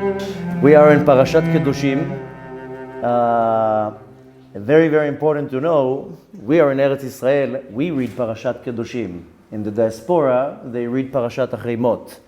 We are in Parashat Kedoshim. Very, very important to know, we are in Eretz Israel, we read Parashat Kedoshim. In the diaspora, they read Parashat Achreimot.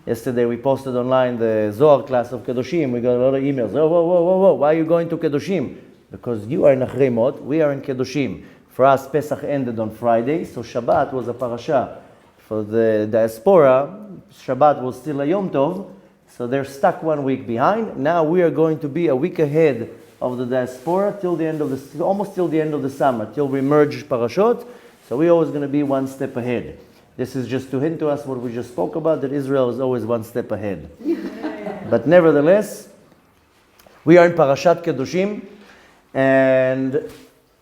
Yesterday we posted online the Zohar class of Kedoshim. We got a lot of emails. Whoa, why are you going to Kedoshim? Because you are in Achreimot, we are in Kedoshim. For us, Pesach ended on Friday, so Shabbat was a parasha. For the diaspora, Shabbat was still a Yom Tov, so they're stuck 1 week behind. Now we are going to be a week ahead of the diaspora till the end of the, almost till the end of the summer, till we merge parashot. So we're always going to be one step ahead. This is just to hint to us what we just spoke about, that Israel is always one step ahead. But nevertheless, we are in Parashat Kedoshim, and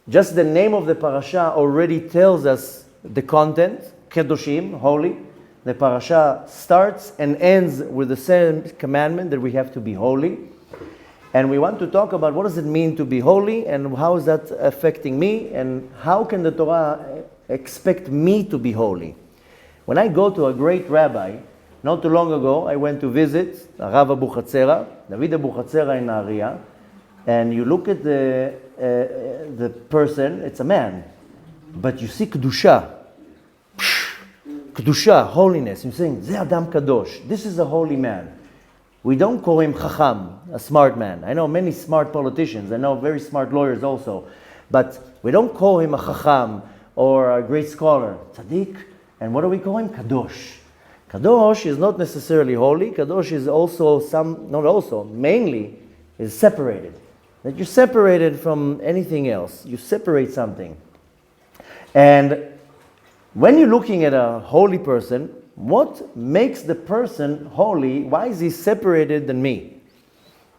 just the name of the parasha already tells us the content, Kedoshim, holy. The parasha starts and ends with the same commandment that we have to be holy. And we want to talk about what does it mean to be holy and how is that affecting me and how can the Torah expect me to be holy. When I go to a great rabbi, not too long ago, I went to visit Rav Abuchatzera, David Abuchatzera in Nahariya, and you look at the person, it's a man, but you see Kedusha. Kedusha, holiness. You're saying, Ze Adam Kadosh. This is a holy man. We don't call him Chacham, a smart man. I know many smart politicians. I know very smart lawyers also. But we don't call him a Chacham or a great scholar. Tzaddik. And what do we call him? Kadosh. Kadosh is not necessarily holy. Kadosh is also mainly is separated. That you're separated from anything else. You separate something. And when you're looking at a holy person, what makes the person holy? Why is he separated than me?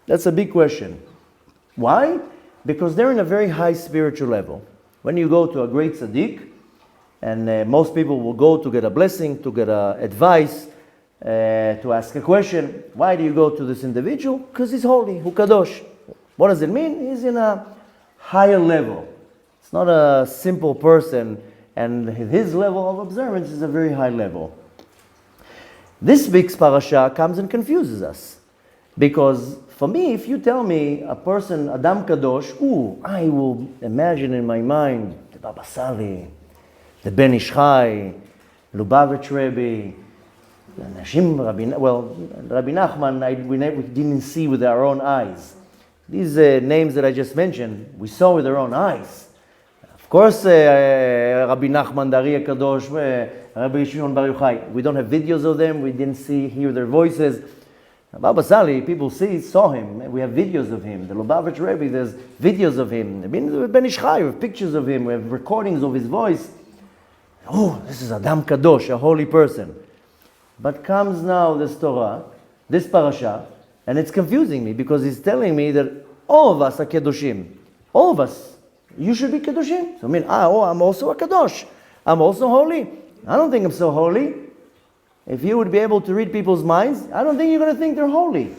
That's a big question. Why? Because they're in a very high spiritual level. When you go to a great tzaddik, and most people will go to get a blessing, to get advice, to ask a question. Why do you go to this individual? Because he's holy, hu kadosh. What does it mean? He's in a higher level. It's not a simple person, and his level of observance is a very high level. This week's parasha comes and confuses us. Because for me, if you tell me a person, Adam Kadosh, I will imagine in my mind the Baba Sali, the Ben Ish Chai, Lubavitch Rebbe, Rabbi Nachman, we didn't see with our own eyes. These names that I just mentioned, we saw with our own eyes. Of course, Rabbi Nachman, Dari Kadosh, Rabbi Shimon Bar Yochai. We don't have videos of them. We didn't hear their voices. Baba Sali, people saw him. We have videos of him. The Lubavitch Rebbe, there's videos of him. Ben Ish Chai, we have pictures of him. We have recordings of his voice. This is Adam Kadosh, a holy person. But comes now this Torah, this parasha, and it's confusing me because he's telling me that all of us are Kedoshim. All of us. You should be Kedoshim. So I'm also a Kadosh. I'm also holy. I don't think I'm so holy. If you would be able to read people's minds, I don't think you're going to think they're holy.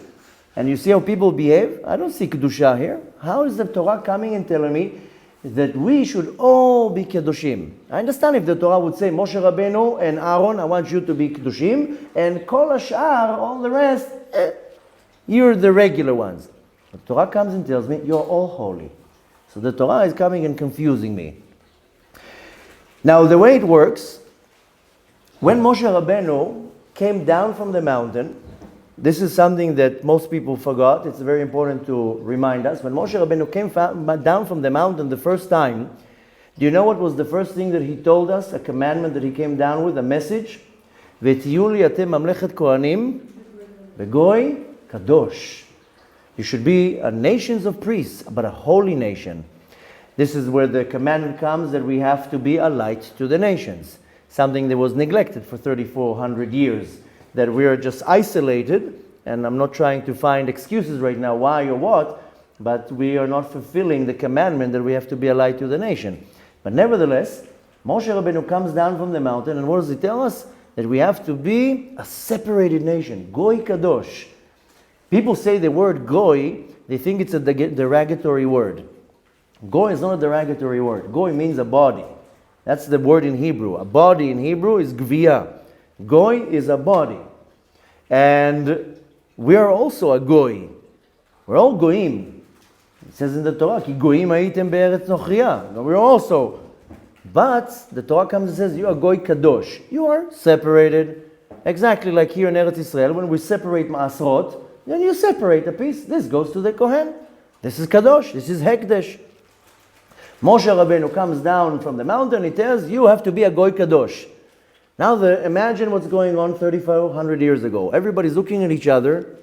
And you see how people behave? I don't see Kedusha here. How is the Torah coming and telling me that we should all be Kedoshim? I understand if the Torah would say, Moshe Rabbeinu and Aaron, I want you to be Kedoshim, and Kol Hashar, all the rest, you're the regular ones. The Torah comes and tells me, you're all holy. So the Torah is coming and confusing me. Now the way it works, when Moshe Rabbeinu came down from the mountain, this is something that most people forgot. It's very important to remind us. When Moshe Rabbeinu came down from the mountain the first time, do you know what was the first thing that he told us? A commandment that he came down with, a message? V'tiyu li atem mamlechet kohanim v'goy kadosh. You should be a nation of priests, but a holy nation. This is where the commandment comes that we have to be a light to the nations. Something that was neglected for 3,400 years. That we are just isolated, and I'm not trying to find excuses right now why or what, but we are not fulfilling the commandment that we have to be a light to the nation. But nevertheless, Moshe Rabbeinu comes down from the mountain, and what does he tell us? That we have to be a separated nation. Goy Kadosh. People say the word goy, they think it's a derogatory word. Goy is not a derogatory word. Goy means a body. That's the word in Hebrew. A body in Hebrew is gviyah. Goy is a body. And we are also a goy. We're all goyim. It says in the Torah, Ki goyim ha'item be'eretz nochriya. We're also. But the Torah comes and says, you are goy kadosh. You are separated. Exactly like here in Eretz Israel, when we separate ma'asrot, then you separate a piece. This goes to the Kohen. This is kadosh. This is hekdesh. Moshe Rabbeinu comes down from the mountain. He tells you have to be a goy kadosh. Now imagine what's going on 3,500 years ago. Everybody's looking at each other.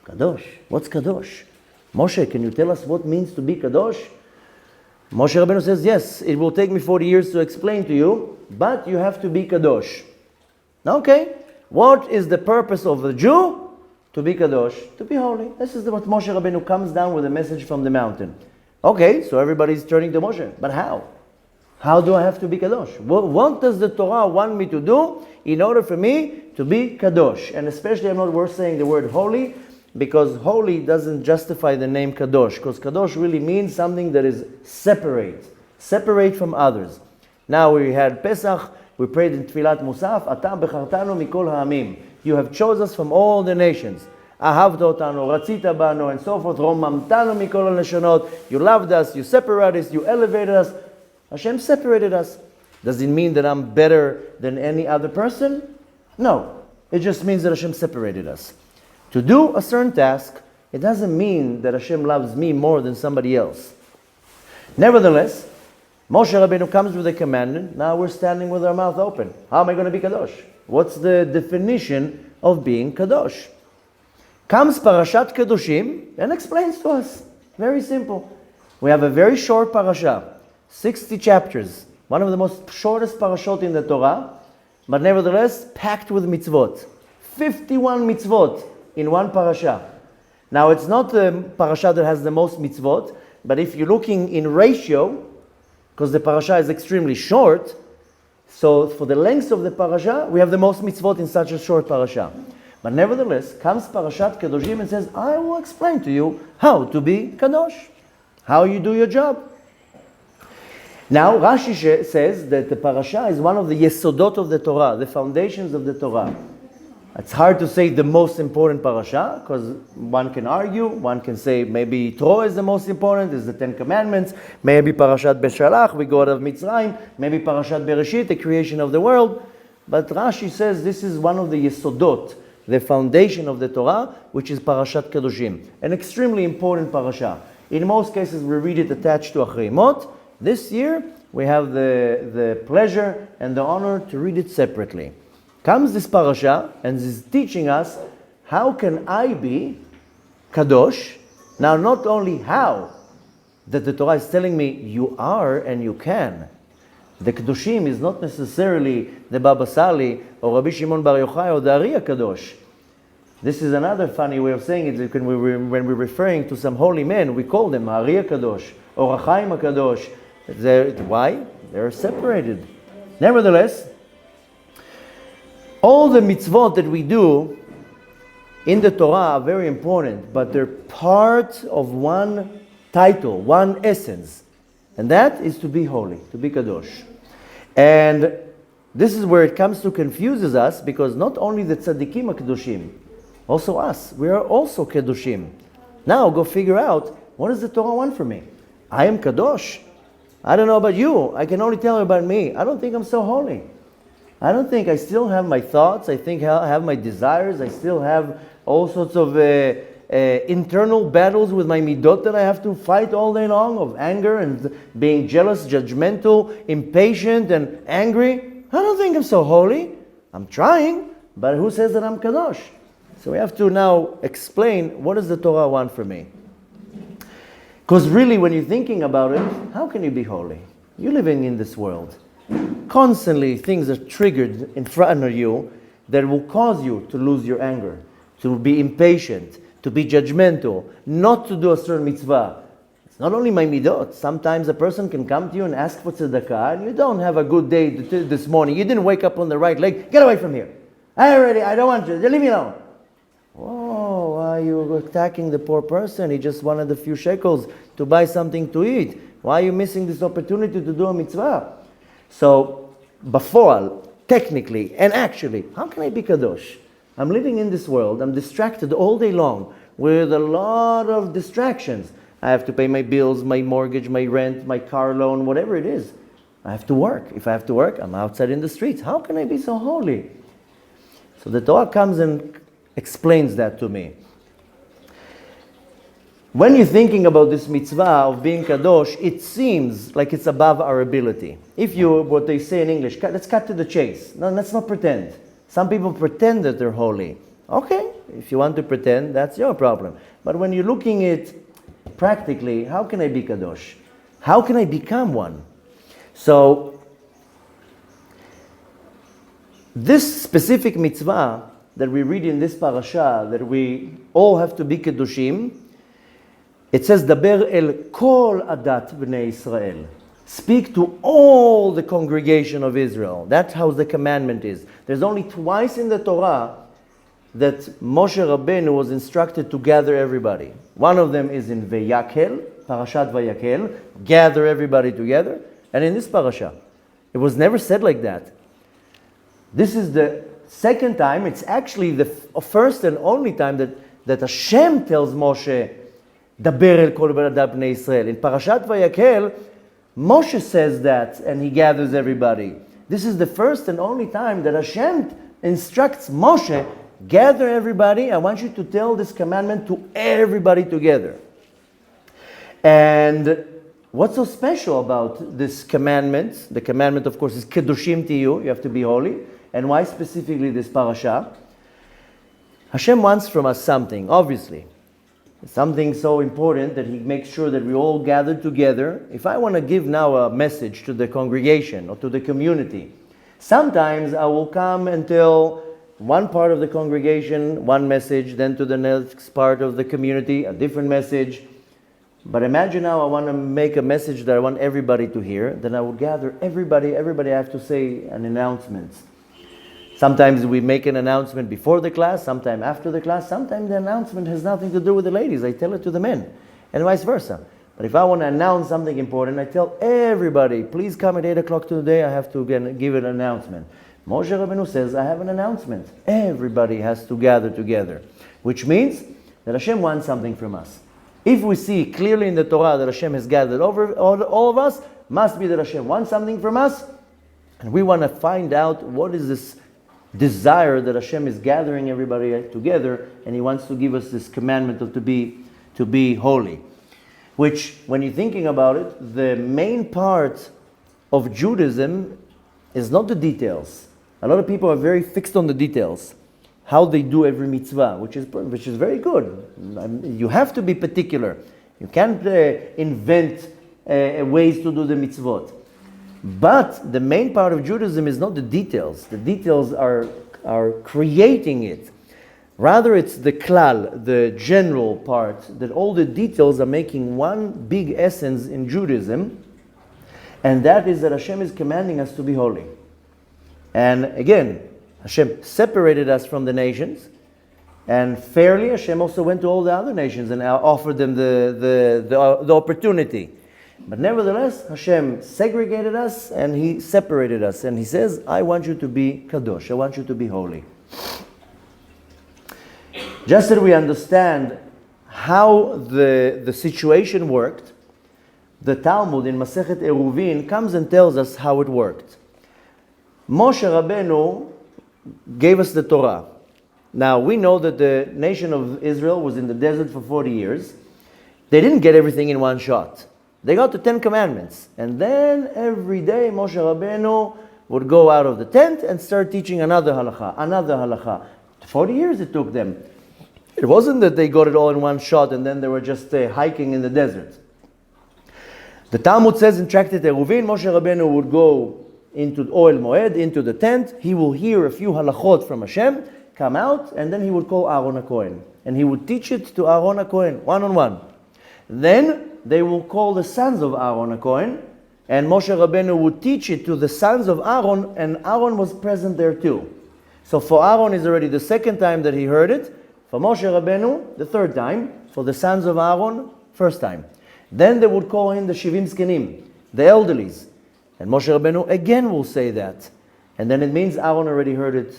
Kadosh. What's kadosh? Moshe, can you tell us what it means to be kadosh? Moshe Rabbeinu says, yes, it will take me 40 years to explain to you, but you have to be kadosh. Okay, what is the purpose of a Jew? To be kadosh, to be holy. This is what Moshe Rabbeinu comes down with a message from the mountain. Okay, so everybody's turning to Moshe. But how? How do I have to be kadosh? What does the Torah want me to do in order for me to be kadosh? And especially I'm not worth saying the word holy, because holy doesn't justify the name kadosh. Because kadosh really means something that is separate from others. Now we had Pesach, we prayed in Tfilat Musaf, Atam bechartanu mikol ha'amim. You have chosen us from all the nations. Ahavta otanu, ratzita banu, and so forth. Romamtanu mikol ha'lashonot. You loved us, you separated us, you elevated us. Hashem separated us. Does it mean that I'm better than any other person? No. It just means that Hashem separated us. To do a certain task, it doesn't mean that Hashem loves me more than somebody else. Nevertheless, Moshe Rabbeinu comes with a commandment. Now we're standing with our mouth open. How am I going to be kadosh? What's the definition of being kadosh? Comes Parashat Kedoshim and explains to us. Very simple. We have a very short parasha, 60 chapters. One of the most shortest parashot in the Torah, but nevertheless packed with mitzvot. 51 mitzvot in one parasha. Now it's not the parasha that has the most mitzvot, but if you're looking in ratio, because the parasha is extremely short, so for the length of the parasha, we have the most mitzvot in such a short parasha. But nevertheless, comes Parashat Kedoshim and says, I will explain to you how to be kadosh, how you do your job. Now, Rashi says that the parasha is one of the yesodot of the Torah, the foundations of the Torah. It's hard to say the most important parasha, because one can argue, one can say maybe Torah is the most important, is the Ten Commandments, maybe Parashat Beshalach, we go out of Mitzrayim, maybe Parashat Bereshit, the creation of the world. But Rashi says this is one of the yesodot, the foundation of the Torah, which is Parashat Kedoshim, an extremely important parasha. In most cases we read it attached to Achreimot. This year we have the pleasure and the honor to read it separately. Comes this parasha and is teaching us how can I be kadosh. Now not only how, that the Torah is telling me you are and you can. The Kedoshim is not necessarily the Baba Sali or Rabbi Shimon Bar Yochai or the Ari Kadosh. This is another funny way of saying it. When we're referring to some holy men, we call them Ari Kadosh or Achaim Kadosh. Why? They're separated. Nevertheless, all the mitzvot that we do in the Torah are very important, but they're part of one title, one essence. And that is to be holy, to be kadosh. And this is where it comes to confuses us, because not only the tzaddikim are kadoshim, also us, we are also kadoshim. Now go figure out, what does the Torah want from me? I am kadosh. I don't know about you. I can only tell you about me. I don't think I'm so holy. I don't think I still have my thoughts. I think I have my desires. I still have all sorts of internal battles with my midot that I have to fight all day long, of anger and being jealous, judgmental, impatient, and angry. I don't think I'm so holy. I'm trying, but who says that I'm kadosh? So we have to now explain, what does the Torah want from me? Because really, when you're thinking about it, how can you be holy? You're living in this world. Constantly things are triggered in front of you that will cause you to lose your anger, to be impatient, to be judgmental, not to do a certain mitzvah. It's not only my midot. Sometimes a person can come to you and ask for tzedakah, and you don't have a good day this morning. You didn't wake up on the right leg. Get away from here. I don't want you. Leave me alone. Whoa, why are you attacking the poor person? He just wanted a few shekels to buy something to eat. Why are you missing this opportunity to do a mitzvah? So, before, technically and actually, how can I be kadosh? I'm living in this world. I'm distracted all day long with a lot of distractions. I have to pay my bills, my mortgage, my rent, my car loan, whatever it is. I have to work. If I have to work, I'm outside in the streets. How can I be so holy? So the Torah comes and explains that to me. When you're thinking about this mitzvah of being Kadosh, it seems like it's above our ability. If you, what they say in English, let's cut to the chase. No, let's not pretend. Some people pretend that they're holy. Okay, if you want to pretend, that's your problem. But when you're looking at practically, how can I be Kadosh? How can I become one? So, this specific mitzvah that we read in this parasha, that we all have to be Kedoshim, it says, Daber el kol adat b'nei Israel. Speak to all the congregation of Israel. That's how the commandment is. There's only twice in the Torah that Moshe Rabbeinu was instructed to gather everybody. One of them is in Vayakel, Parashat Vayakel, gather everybody together. And in this parasha, it was never said like that. This is the second time, it's actually the first and only time that Hashem tells Moshe, Daber el kol adat b'nei Israel. In Parashat Vayakel, Moshe says that, and he gathers everybody. This is the first and only time that Hashem instructs Moshe, gather everybody, I want you to tell this commandment to everybody together. And what's so special about this commandment? The commandment, of course, is Kedoshim tiyu, you have to be holy. And why specifically this parasha? Hashem wants from us something, obviously. Something so important that he makes sure that we all gather together. If I want to give now a message to the congregation or to the community, sometimes I will come and tell one part of the congregation one message, then to the next part of the community a different message. But imagine now I want to make a message that I want everybody to hear. Then I will gather everybody I have to say an announcement. Sometimes we make an announcement before the class, sometimes after the class, sometimes the announcement has nothing to do with the ladies. I tell it to the men, and vice versa. But if I want to announce something important, I tell everybody, please come at 8 o'clock today, I have to give an announcement. Moshe Rabbeinu says, I have an announcement. Everybody has to gather together, which means that Hashem wants something from us. If we see clearly in the Torah that Hashem has gathered over all of us, must be that Hashem wants something from us, and we want to find out what is this desire that Hashem is gathering everybody together, and He wants to give us this commandment of to be holy. Which, when you're thinking about it, the main part of Judaism is not the details. A lot of people are very fixed on the details, how they do every mitzvah, which is very good. You have to be particular. You can't invent ways to do the mitzvot. But the main part of Judaism is not the details. The details are creating it. Rather, it's the klal, the general part, that all the details are making one big essence in Judaism, and that is that Hashem is commanding us to be holy. And again, Hashem separated us from the nations, and fairly Hashem also went to all the other nations and offered them the opportunity. But nevertheless, Hashem segregated us and He separated us. And He says, I want you to be Kadosh. I want you to be holy. Just that we understand how the situation worked, the Talmud in Masechet Eruvin comes and tells us how it worked. Moshe Rabbeinu gave us the Torah. Now, we know that the nation of Israel was in the desert for 40 years. They didn't get everything in one shot. They got the 10 commandments. And then every day Moshe Rabbeinu would go out of the tent and start teaching another halakha. 40 years it took them. It wasn't that they got it all in one shot and then they were just hiking in the desert. The Talmud says in Tractate Eruvin, Moshe Rabbeinu would go into Ohel Moed, into the tent. He will hear a few halachot from Hashem, come out, and then he would call Aaron HaKohen. And he would teach it to Aaron HaKohen, one-on-one. Then they will call the sons of Aaron HaKohen, and Moshe Rabbeinu would teach it to the sons of Aaron, and Aaron was present there too. So for Aaron is already the second time that he heard it, for Moshe Rabbeinu, the third time, for the sons of Aaron, first time. Then they would call in the Shivim Zkenim, the elderlies, and Moshe Rabbeinu again will say that. And then it means Aaron already heard it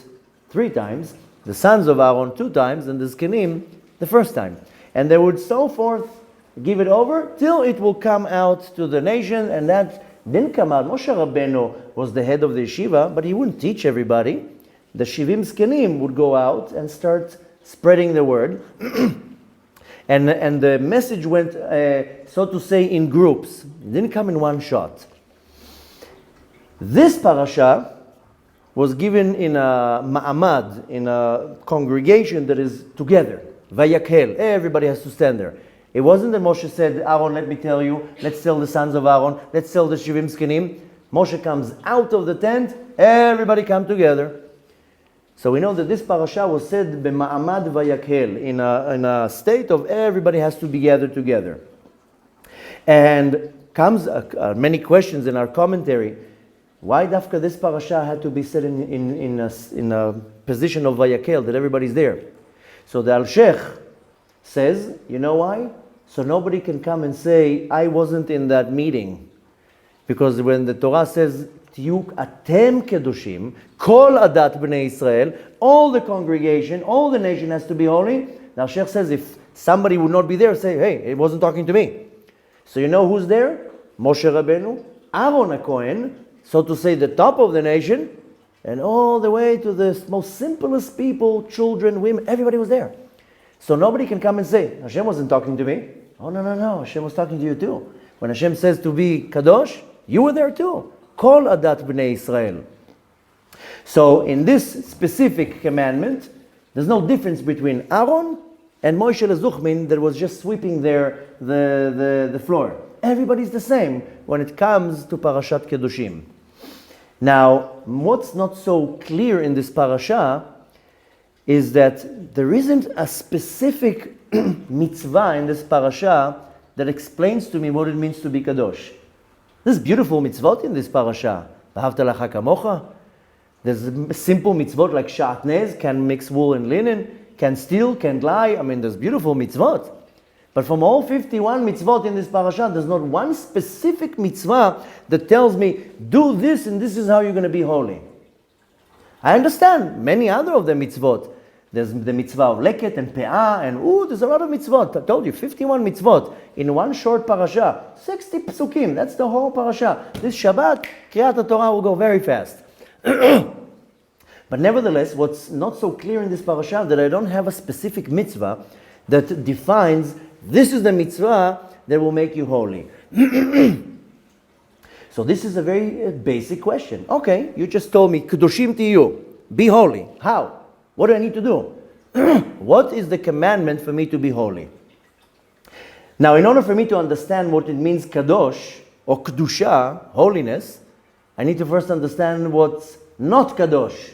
3 times, the sons of Aaron 2 times and the Zkenim the first time. And they would so forth give it over till it will come out to the nation, and that didn't come out. Moshe Rabbeinu was the head of the yeshiva, but he wouldn't teach everybody. The Shivim Zkenim would go out and start spreading the word. and the message went, so to say, in groups. It didn't come in one shot. This parasha was given in a ma'amad, in a congregation that is together. Vayakhel. Everybody has to stand there. It wasn't that Moshe said, Aaron, let me tell you, let's tell the sons of Aaron, let's tell the Shivim Zkenim. Moshe comes out of the tent, everybody come together. So we know that this parasha was said b'ma'amad vayakhel, in a state of everybody has to be gathered together. And comes many questions in our commentary. Why dafka this parasha had to be said in a position of vayakhel, that everybody's there? So the Al-Sheikh says, you know why? So nobody can come and say, I wasn't in that meeting. Because when the Torah says, Tiyuk atem kedoshim, kol adat b'nei Israel, all the congregation, all the nation has to be holy. Now Sheikh says, if somebody would not be there, say, hey, it wasn't talking to me. So you know who's there? Moshe Rabbeinu, Aaron HaKohen, so to say the top of the nation, and all the way to the most simplest people, children, women, everybody was there. So nobody can come and say, Hashem wasn't talking to me. Oh, no, Hashem was talking to you too. When Hashem says to be Kadosh, you were there too. Kol adat b'nei Israel. So in this specific commandment, there's no difference between Aaron and Moshe Lezuchmin that was just sweeping there the floor. Everybody's the same when it comes to Parashat Kedoshim. Now, what's not so clear in this parasha is that there isn't a specific mitzvah in this parasha that explains to me what it means to be Kadosh. There's beautiful mitzvot in this parasha. V'ahavta l'cha kamocha. There's simple mitzvot like shatnez, can mix wool and linen, can steal, can lie. I mean, there's beautiful mitzvot. But from all 51 mitzvot in this parasha, there's not one specific mitzvah that tells me, do this and this is how you're going to be holy. I understand many other of the mitzvot. There's the mitzvah of leket and pe'ah, and there's a lot of mitzvot. I told you, 51 mitzvot in one short parasha. 60 psukim, that's the whole parasha. This Shabbat, Kriyat Torah will go very fast. But nevertheless, what's not so clear in this parasha, that I don't have a specific mitzvah that defines, this is the mitzvah that will make you holy. So this is a very basic question. Okay, you just told me, Kedoshim tiyu, be holy. How? What do I need to do? What is the commandment for me to be holy? Now, in order for me to understand what it means Kadosh, or Kedusha, holiness, I need to first understand what's not Kadosh.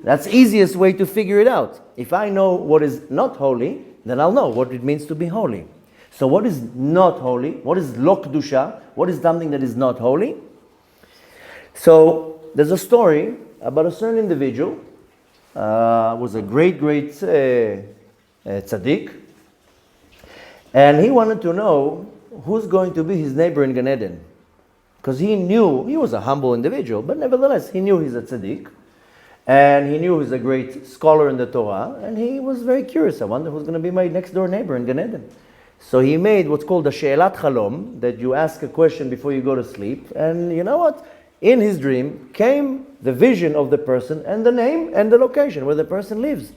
That's the easiest way to figure it out. If I know what is not holy, then I'll know what it means to be holy. So what is not holy? What is lo Kedusha? What is something that is not holy? So there's a story about a certain individual, was a great tzaddik, and he wanted to know who's going to be his neighbor in Gan Eden. Because he knew, he was a humble individual, but nevertheless, he knew he's a tzaddik, and he knew he's a great scholar in the Torah, and he was very curious. I wonder who's going to be my next door neighbor in Gan Eden. So he made what's called a she'elat chalom, that you ask a question before you go to sleep, and you know what? In his dream came the vision of the person and the name and the location where the person lives.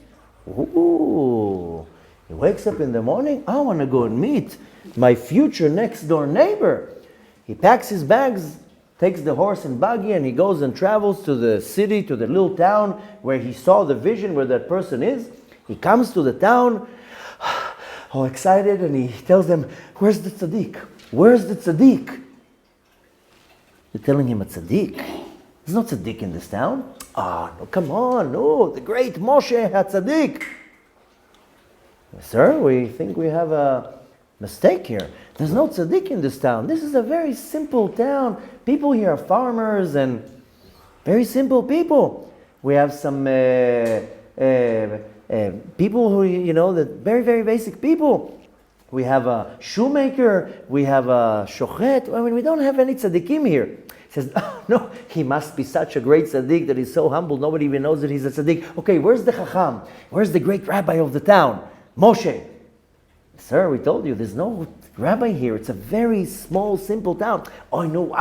Ooh, he wakes up in the morning, I want to go and meet my future next door neighbor. He packs his bags, takes the horse and buggy, and he goes and travels to the city, to the little town where he saw the vision where that person is. He comes to the town, all excited, and he tells them, where's the tzaddik? Where's the tzaddik? They're telling him a tzaddik. There's no tzaddik in this town. Ah, no, come on, no, the great Moshe had tzaddik. Sir, we think we have a mistake here. There's no tzaddik in this town. This is a very simple town. People here are farmers and very simple people. We have some people who, the very, very basic people. We have a shoemaker, we have a shochet. I mean, we don't have any tzaddikim here. He says, oh, no, he must be such a great tzaddik that he's so humble, nobody even knows that he's a tzaddik. Okay, where's the chacham? Where's the great rabbi of the town? Moshe. Sir, we told you, there's no rabbi here. It's a very small, simple town. Oh, no,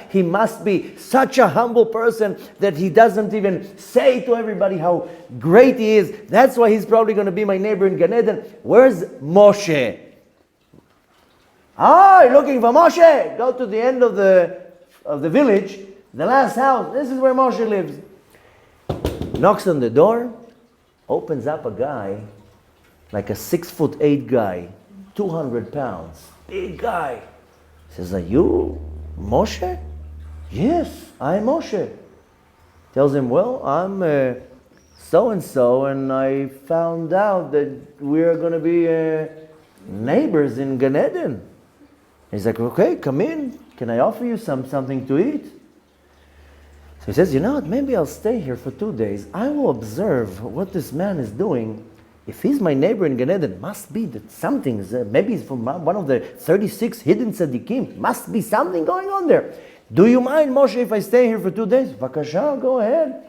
he must be such a humble person that he doesn't even say to everybody how great he is. That's why he's probably going to be my neighbor in Gan Eden. Where's Moshe? Ah, you're looking for Moshe? Go to the end of the village, the last house. This is where Moshe lives. Knocks on the door, opens up a guy, like a 6'8" guy, 200 pounds, big guy. Says, are you Moshe? Yes, I'm Moshe. Tells him, well, I'm so-and-so, and I found out that we're going to be neighbors in Gan Eden. He's like, okay, come in. Can I offer you something to eat? So he says, you know what, maybe I'll stay here for 2 days. I will observe what this man is doing. If he's my neighbor in Gan Eden, must be that something, maybe he's from one of the 36 hidden tzaddikim. Must be something going on there. Do you mind, Moshe, if I stay here for 2 days? Vakasha, go ahead.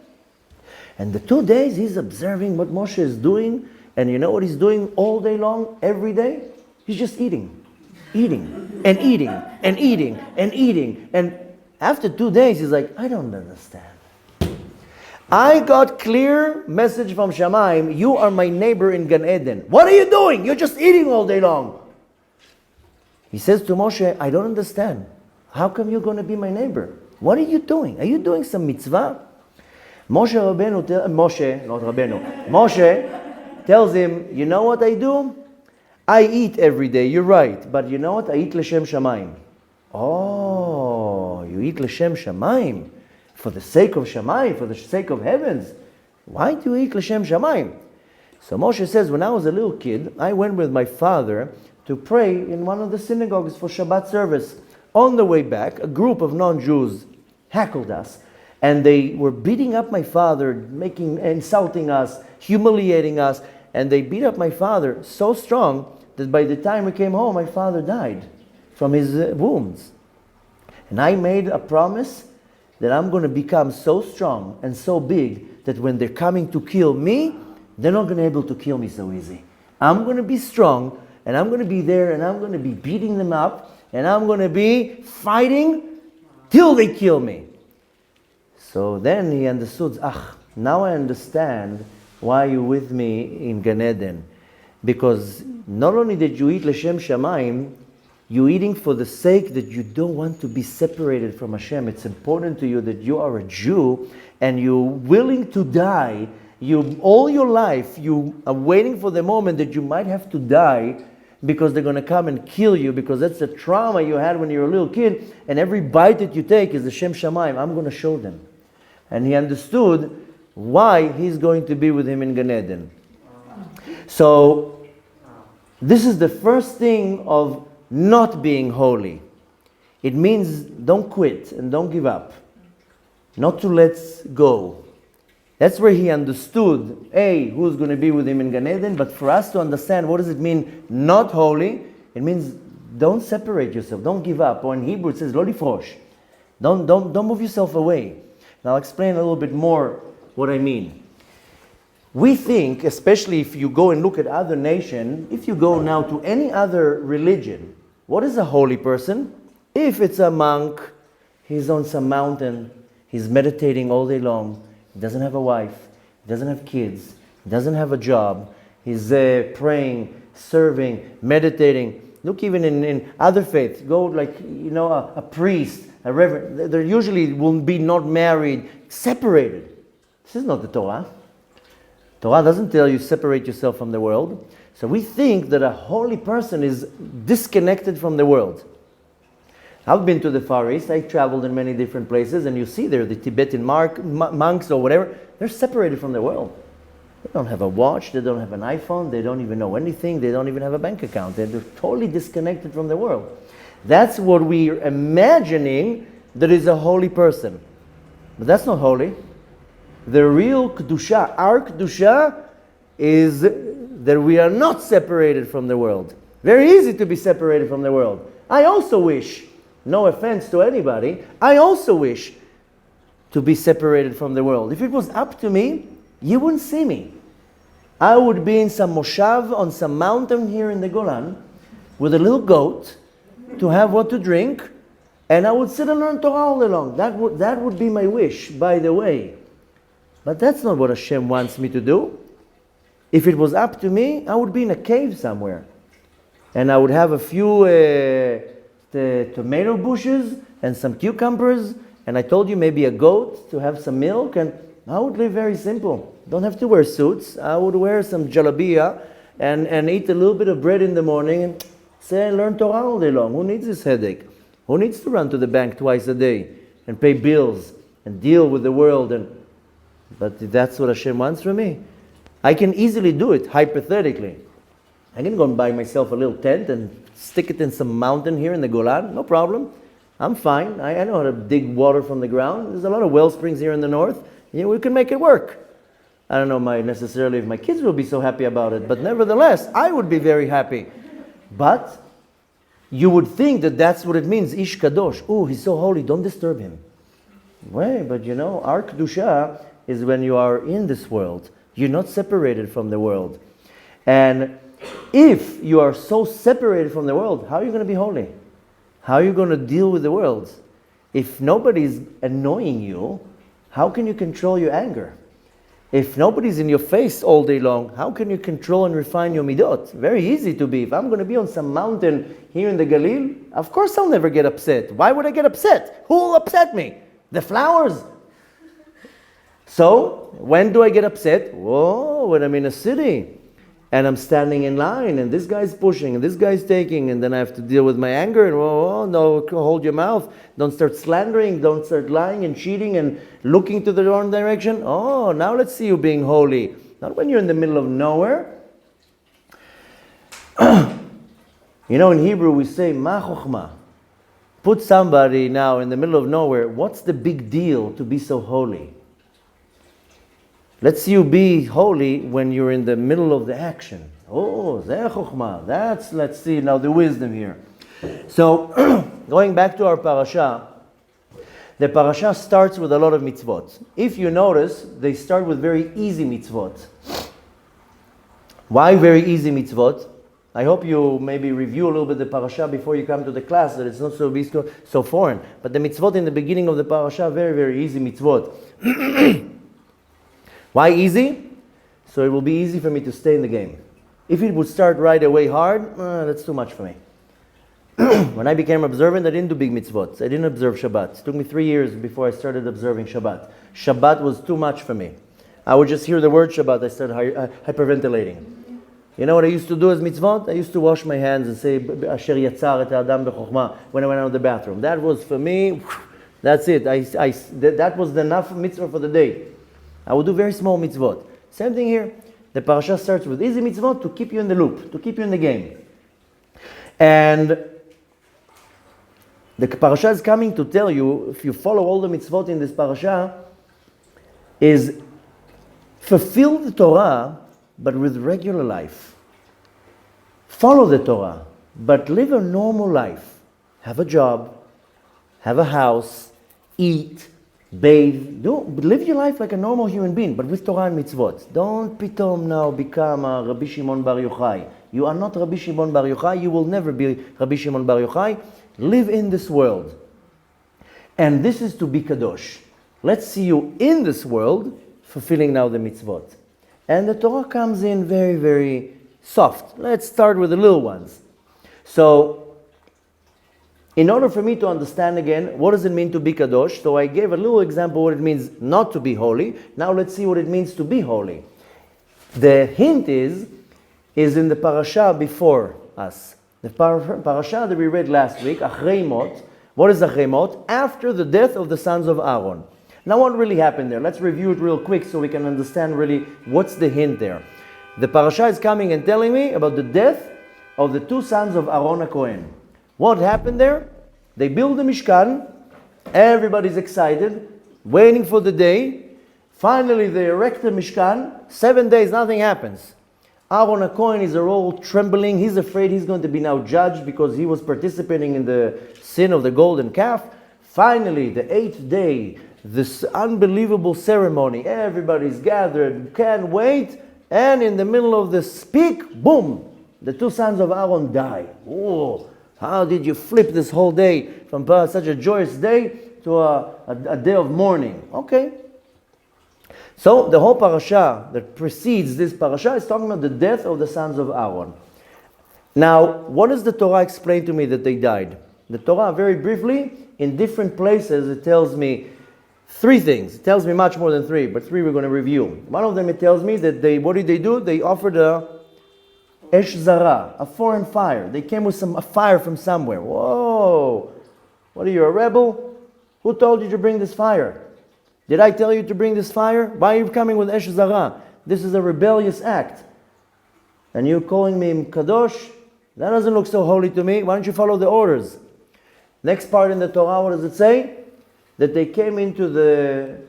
And the 2 days, he's observing what Moshe is doing. And you know what he's doing all day long, every day? He's just eating. Eating, and eating, and eating, and eating. And after 2 days, he's like, I don't understand. I got clear message from Shamayim, you are my neighbor in Gan Eden. What are you doing? You're just eating all day long. He says to Moshe, I don't understand. How come you're going to be my neighbor? What are you doing? Are you doing some mitzvah? Moshe tells him, you know what I do? I eat every day, you're right. But you know what? I eat l'shem shamayim. Oh, you eat l'shem shamayim. For the sake of shamayim, for the sake of heavens. Why do you eat l'shem shamayim? So Moshe says, when I was a little kid, I went with my father to pray in one of the synagogues for Shabbat service. On the way back, a group of non-Jews heckled us. And they were beating up my father, insulting us, humiliating us. And they beat up my father so strong that by the time we came home, my father died from his wounds. And I made a promise that I'm going to become so strong and so big that when they're coming to kill me, they're not going to be able to kill me so easy. I'm going to be strong, and I'm going to be there, and I'm going to be beating them up, and I'm going to be fighting till they kill me. So then he understood, now I understand why you're with me in Gan Eden. Because not only did you eat l'shem shamayim, you're eating for the sake that you don't want to be separated from Hashem. It's important to you that you are a Jew and you're willing to die. All your life, you are waiting for the moment that you might have to die because they're going to come and kill you, because that's the trauma you had when you were a little kid, and every bite that you take is l'shem shamayim. I'm going to show them. And he understood why he's going to be with him in Gan Eden. So, this is the first thing of not being holy. It means don't quit and don't give up. Not to let go. That's where he understood, who's going to be with him in Gan Eden, but for us to understand what does it mean not holy, it means don't separate yourself, don't give up. Or in Hebrew it says, lo lifrosh. Don't move yourself away. And I'll explain a little bit more what I mean. We think, especially if you go and look at other nations, if you go now to any other religion, what is a holy person? If it's a monk, he's on some mountain, he's meditating all day long, he doesn't have a wife, he doesn't have kids, he doesn't have a job, he's praying, serving, meditating. Look, even in other faiths, go like, a priest, a reverend, they usually will be not married, separated. This is not the Torah. Torah doesn't tell you separate yourself from the world. So we think that a holy person is disconnected from the world. I've been to the Far East. I traveled in many different places, and you see there the Tibetan monks or whatever. They're separated from the world. They don't have a watch. They don't have an iPhone. They don't even know anything. They don't even have a bank account. They're totally disconnected from the world. That's what we're imagining that is a holy person. But that's not holy. The real Kedusha, our Kedusha, is that we are not separated from the world. Very easy to be separated from the world. I also wish no offense to anybody, I also wish to be separated from the world. If it was up to me, you wouldn't see me. I would be in some moshav on some mountain here in the Golan with a little goat to have what to drink, and I would sit and learn Torah all day long. That would be my wish, by the way. But that's not what Hashem wants me to do. If it was up to me, I would be in a cave somewhere. And I would have a few tomato bushes and some cucumbers, and I told you maybe a goat to have some milk, and I would live very simple. Don't have to wear suits. I would wear some jalabia and eat a little bit of bread in the morning and say, learn Torah all day long. Who needs this headache? Who needs to run to the bank twice a day and pay bills and deal with the world? But that's what Hashem wants from me. I can easily do it, hypothetically. I can go and buy myself a little tent and stick it in some mountain here in the Golan. No problem. I'm fine. I know how to dig water from the ground. There's a lot of well springs here in the north. Yeah, we can make it work. I don't know necessarily if my kids will be so happy about it, but nevertheless, I would be very happy. But you would think that that's what it means, Ish Kadosh. Oh, he's so holy, don't disturb him. Well, but our Kedusha is when you are in this world. You're not separated from the world. And if you are so separated from the world, how are you going to be holy? How are you going to deal with the world? If nobody's annoying you, how can you control your anger? If nobody's in your face all day long, how can you control and refine your midot? Very easy to be. If I'm going to be on some mountain here in the Galil, of course I'll never get upset. Why would I get upset? Who will upset me? The flowers. So, when do I get upset? Whoa, when I'm in a city and I'm standing in line and this guy's pushing and this guy's taking, and then I have to deal with my anger, and whoa, no, hold your mouth. Don't start slandering, don't start lying and cheating and looking to the wrong direction. Oh, now let's see you being holy. Not when you're in the middle of nowhere. In Hebrew we say, ma chokhmah. Put somebody now in the middle of nowhere. What's the big deal to be so holy? Let's see you be holy when you're in the middle of the action. Oh, zeh chokhmah. Let's see now the wisdom here. So, going back to our parasha, the parasha starts with a lot of mitzvot. If you notice, they start with very easy mitzvot. Why very easy mitzvot? I hope you maybe review a little bit the parasha before you come to the class, that it's not so foreign. But the mitzvot in the beginning of the parasha, very, very easy mitzvot. Why easy? So it will be easy for me to stay in the game. If it would start right away hard, that's too much for me. When I became observant, I didn't do big mitzvot. I didn't observe Shabbat. It took me 3 years before I started observing Shabbat. Shabbat was too much for me. I would just hear the word Shabbat, I started hyperventilating. You know what I used to do as mitzvot? I used to wash my hands and say, Asher yatzar et adam b'chokhmah, when I went out of the bathroom. That was for me, that's it. That was enough mitzvah for the day. I would do very small mitzvot. Same thing here. The parasha starts with easy mitzvot to keep you in the loop, to keep you in the game. And the parasha is coming to tell you, if you follow all the mitzvot in this parasha, is fulfill the Torah, but with regular life. Follow the Torah, but live a normal life. Have a job, have a house, eat, bathe. Live your life like a normal human being, but with Torah and mitzvot. Don't pitom now become a Rabbi Shimon Bar Yochai. You are not Rabbi Shimon Bar Yochai. You will never be Rabbi Shimon Bar Yochai. Live in this world. And this is to be Kadosh. Let's see you in this world, fulfilling now the mitzvot. And the Torah comes in very, very soft. Let's start with the little ones. So, in order for me to understand again, what does it mean to be Kadosh? So I gave a little example what it means not to be holy. Now let's see what it means to be holy. The hint is in the parasha before us. The parasha that we read last week, Achrei Mot. What is Achrei Mot? After the death of the sons of Aaron. Now what really happened there? Let's review it real quick so we can understand really what's the hint there. The parasha is coming and telling me about the death of the two sons of Aaron HaKohen. What happened there? They build the Mishkan, everybody's excited, waiting for the day. Finally they erect the Mishkan, 7 days nothing happens. Aaron HaKohen is all trembling. He's afraid he's going to be now judged because he was participating in the sin of the golden calf. Finally, the 8th day, this unbelievable ceremony. Everybody's gathered, can't wait. And in the middle of the speak, boom, the 2 sons of Aaron die. Oh, how did you flip this whole day from such a joyous day to a day of mourning? Okay. So the whole parasha that precedes this parasha is talking about the death of the sons of Aaron. Now, what does the Torah explain to me that they died? The Torah, very briefly, in different places, it tells me 3 things. It tells me much more than 3, but 3 we're going to review. One of them, it tells me that what did they do? They offered a esh zara, a foreign fire. They came with a fire from somewhere. Whoa! What are you, a rebel? Who told you to bring this fire? Did I tell you to bring this fire? Why are you coming with esh zara? This is a rebellious act. And you're calling me Kadosh? That doesn't look so holy to me. Why don't you follow the orders? Next part in the Torah, what does it say? That they came into the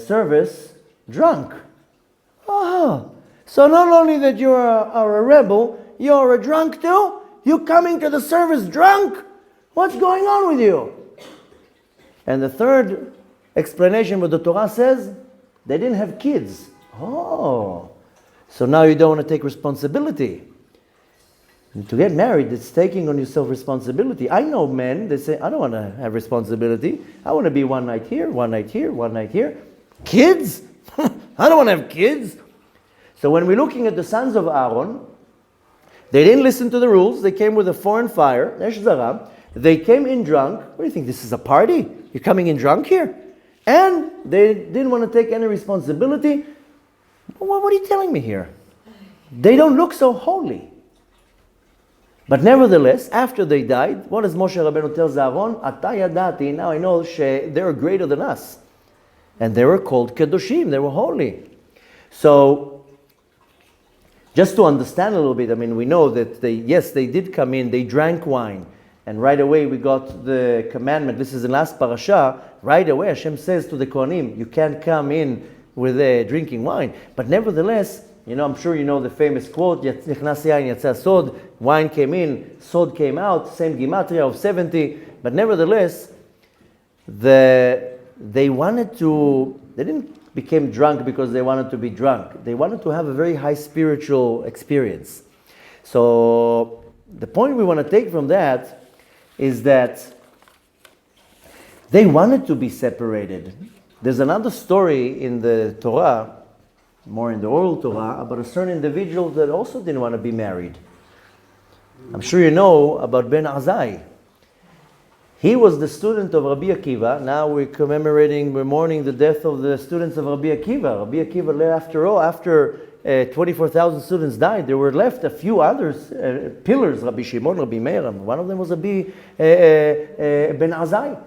service drunk. Oh, so not only that you are a rebel, you're a drunk too? You coming to the service drunk? What's going on with you? And the third explanation, what the Torah says, they didn't have kids. Oh, so now you don't want to take responsibility. And to get married, it's taking on yourself responsibility. I know men, they say, I don't want to have responsibility. I want to be one night here, one night here, one night here. Kids? I don't want to have kids. So when we're looking at the sons of Aaron, they didn't listen to the rules. They came with a foreign fire, Esh Zara. They came in drunk. What do you think, this is a party? You're coming in drunk here? And they didn't want to take any responsibility. What are you telling me here? They don't look so holy. But nevertheless, after they died, what does Moshe Rabbeinu tell Aaron? Ata yadati, now I know they were greater than us. And they were called Kedoshim, they were holy. So, just to understand a little bit, I mean, we know that they did come in, they drank wine. And right away we got the commandment, this is the last parasha, right away Hashem says to the Kohanim, you can't come in with drinking wine. But nevertheless, you know, I'm sure you know the famous quote, Nichnas yain yatsa sod, wine came in, sod came out, same gematria of 70. But nevertheless, they didn't become drunk because they wanted to be drunk. They wanted to have a very high spiritual experience. So the point we want to take from that is that they wanted to be separated. There's another story in the Torah, more in the oral Torah, about a certain individual that also didn't want to be married. I'm sure you know about Ben Azzai. He was the student of Rabbi Akiva. Now we're mourning the death of the students of Rabbi Akiva. Rabbi Akiva, after 24,000 students died, there were left a few others, pillars, Rabbi Shimon, Rabbi Meir. One of them was Rabbi Ben Azzai.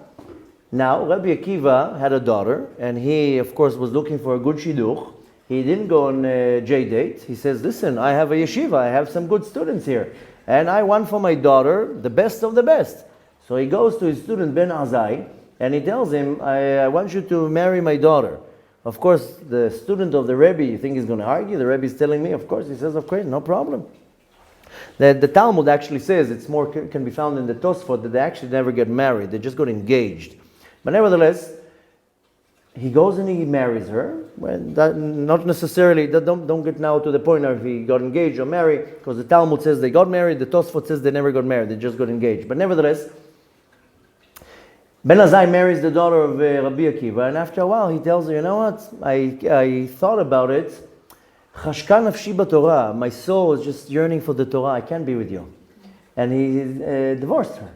Now, Rabbi Akiva had a daughter, and he, of course, was looking for a good shidduch. He didn't go on J-date. He says, listen, I have a yeshiva, I have some good students here, and I want for my daughter the best of the best. So he goes to his student Ben Azzai, and he tells him, I want you to marry my daughter. Of course, the student of the Rebbe, you think he's going to argue? The Rebbe is telling me, of course. He says, of course, no problem. The Talmud actually says, it's more can be found in the Tosfot, that they actually never get married. They just got engaged. But nevertheless, he goes and he marries her. Not necessarily, don't get now to the point of if he got engaged or married, because the Talmud says they got married, the Tosfot says they never got married, they just got engaged. But nevertheless, Ben Azzai marries the daughter of Rabbi Akiva, and after a while he tells her, you know what, I thought about it, Chashka nafshi b'Torah, my soul is just yearning for the Torah, I can't be with you. And he divorced her.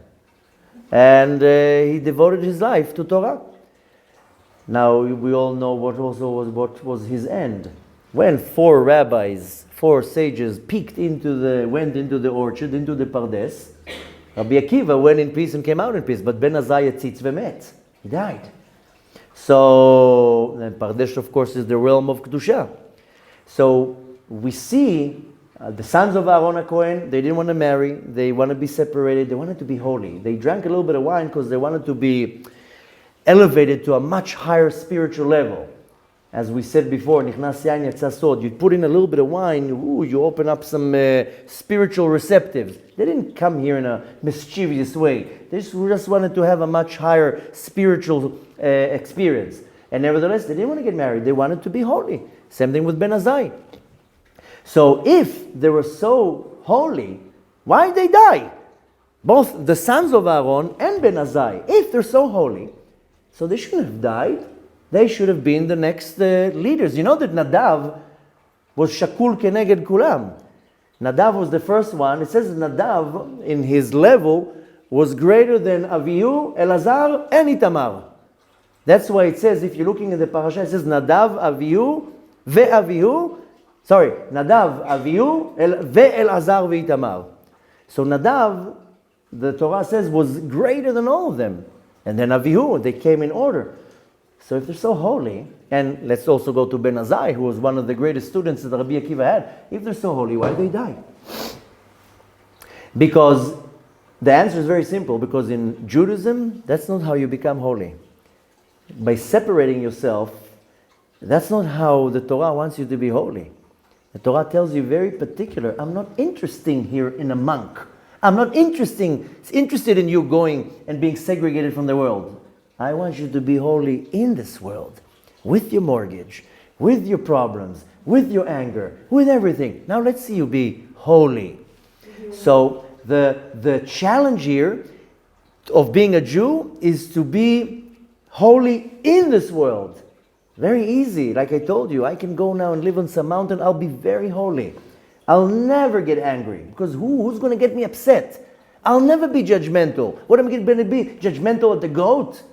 And he devoted his life to Torah. Now we all know what was his end. When 4 rabbis, 4 sages went into the orchard, into the Pardes, Rabbi Akiva went in peace and came out in peace, but Ben Azzai tzitz v'met. He died. So, Pardesh, of course, is the realm of Kedusha. So, we see the sons of Aaron HaKohen, they didn't want to marry, they wanted to be separated, they wanted to be holy. They drank a little bit of wine because they wanted to be elevated to a much higher spiritual level. As we said before, nichnas yain yatsa sod. You put in a little bit of wine, you open up some spiritual receptives. They didn't come here in a mischievous way. They just wanted to have a much higher spiritual experience. And nevertheless, they didn't want to get married. They wanted to be holy. Same thing with Ben Azzai. So if they were so holy, why did they die? Both the sons of Aaron and Ben Azzai, if they're so holy, so they shouldn't have died. They should have been the next leaders. You know that Nadav was shakul keneged kulam. Nadav was the first one. It says Nadav, in his level, was greater than Avihu, Elazar, and Itamar. That's why it says, if you're looking at the Parasha, it says Nadav, Avihu, Ve'avihu. Sorry, Nadav, Avihu, Ve'elazar, Ve'itamar. So Nadav, the Torah says, was greater than all of them. And then Avihu, they came in order. So if they're so holy, and let's also go to Ben Azzai, who was one of the greatest students that Rabbi Akiva had, if they're so holy, why did they die? Because the answer is very simple, because in Judaism, that's not how you become holy. By separating yourself, that's not how the Torah wants you to be holy. The Torah tells you very particular, I'm not interested here in a monk. I'm not interested in you going and being segregated from the world. I want you to be holy in this world, with your mortgage, with your problems, with your anger, with everything. Now let's see you be holy. So the challenge here of being a Jew is to be holy in this world. Very easy. Like I told you, I can go now and live on some mountain. I'll be very holy. I'll never get angry, because who's going to get me upset? I'll never be judgmental. What am I going to be? Judgmental at the goat?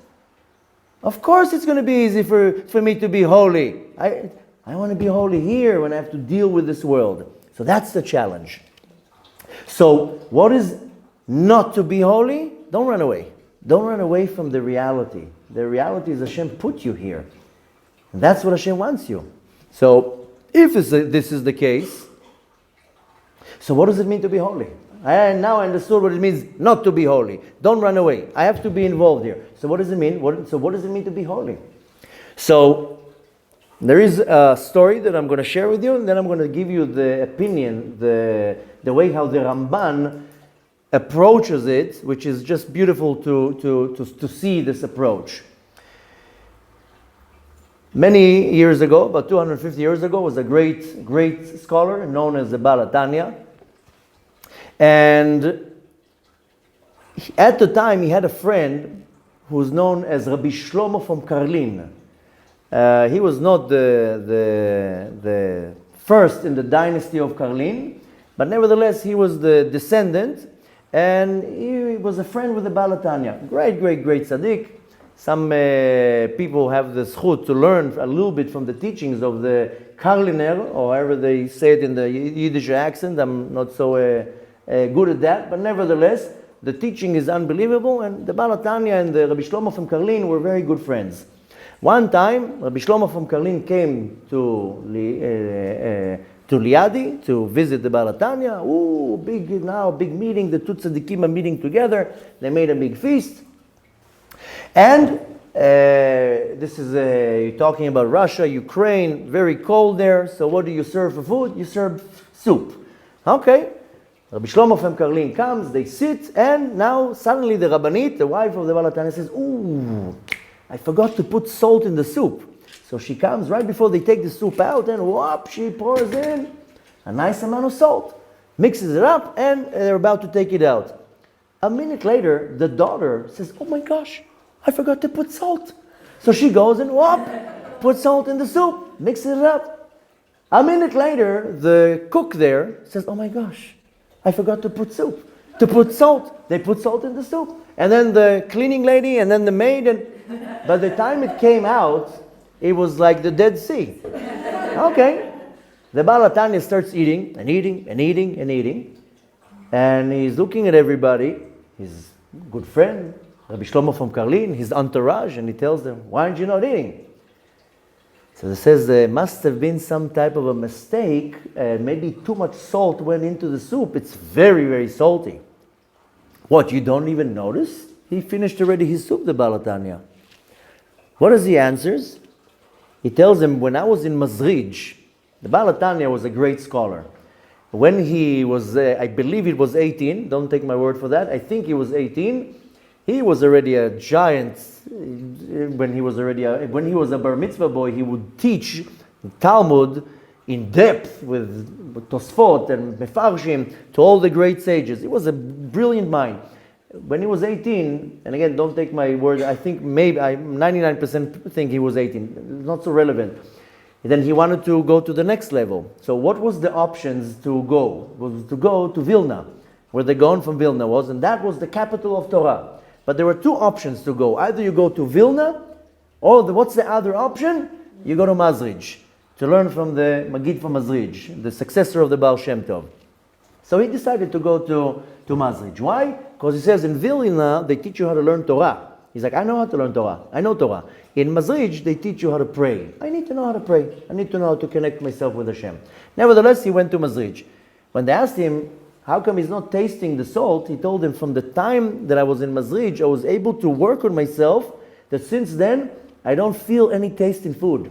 Of course it's going to be easy for me to be holy. I want to be holy here when I have to deal with this world. So that's the challenge. So what is not to be holy? Don't run away. Don't run away from the reality. The reality is Hashem put you here. And that's what Hashem wants you. So if this is the case, so what does it mean to be holy? I now understood what it means not to be holy. Don't run away. I have to be involved here. So what does it mean? What does it mean to be holy? So there is a story that I'm going to share with you, and then I'm going to give you the opinion, the way how the Ramban approaches it, which is just beautiful to see this approach. Many years ago, about 250 years ago, was a great scholar known as the Baal HaTanya. And at the time, he had a friend who was known as Rabbi Shlomo from Karlin. He was not the first in the dynasty of Karlin, but nevertheless, he was the descendant, and he was a friend with the Baal HaTanya. Great tzaddik. Some people have the zchut to learn a little bit from the teachings of the Karliner, or however they say it in the Yiddish accent. I'm not so good at that, but nevertheless, the teaching is unbelievable, and the Baal HaTanya and the Rabbi Shlomo from Karlin were very good friends. One time, Rabbi Shlomo from Karlin came to Liadi to visit the Baal HaTanya. Big meeting, the two tzaddikim are meeting together. They made a big feast. And this is, you're talking about Russia, Ukraine, very cold there. So what do you serve for food? You serve soup. Okay. Rabbi Shlomo from Karlin comes, they sit, and now suddenly the Rabbanit, the wife of the Baal HaTanya, says, I forgot to put salt in the soup. So she comes right before they take the soup out, and whoop, she pours in a nice amount of salt, mixes it up, and they're about to take it out. A minute later, the daughter says, oh my gosh, I forgot to put salt. So she goes and puts salt in the soup, mixes it up. A minute later, the cook there says, oh my gosh, I forgot to put salt. They put salt in the soup. And then the cleaning lady, and then the maid, and by the time it came out, it was like the Dead Sea. Okay. The Baal HaTanya starts eating, and he's looking at everybody, his good friend, Rabbi Shlomo from Karlin, his entourage, and he tells them, why aren't you not eating? So it says there must have been some type of a mistake, maybe too much salt went into the soup. It's very salty. What, you don't even notice? He finished already his soup, the Baal HaTanya. What is he answers? He tells him, when I was in Mazrij, the Baal HaTanya was a great scholar. When he was, I believe it was 18, don't take my word for that, I think he was 18, he was already a giant. When he was a bar mitzvah boy, he would teach Talmud in depth with Tosfot and Mefarshim to all the great sages. He was a brilliant mind. When he was 18, and again, don't take my word, I think maybe, I 99% think he was 18, not so relevant. Then he wanted to go to the next level. So what was the options to go? Was to go to Vilna, where the Gaon from Vilna was, and that was the capital of Torah. But there were two options to go. Either you go to Vilna, or what's the other option? You go to Mazrij, to learn from the Magid from Mazrij, the successor of the Baal Shem Tov. So he decided to go to Mazrij. Why? Because he says in Vilna, they teach you how to learn Torah. He's like, I know how to learn Torah. I know Torah. In Mazrij, they teach you how to pray. I need to know how to pray. I need to know how to connect myself with Hashem. Nevertheless, he went to Mazrij. When they asked him, how come he's not tasting the salt? He told them, from the time that I was in Mazrij, I was able to work on myself, that since then, I don't feel any taste in food.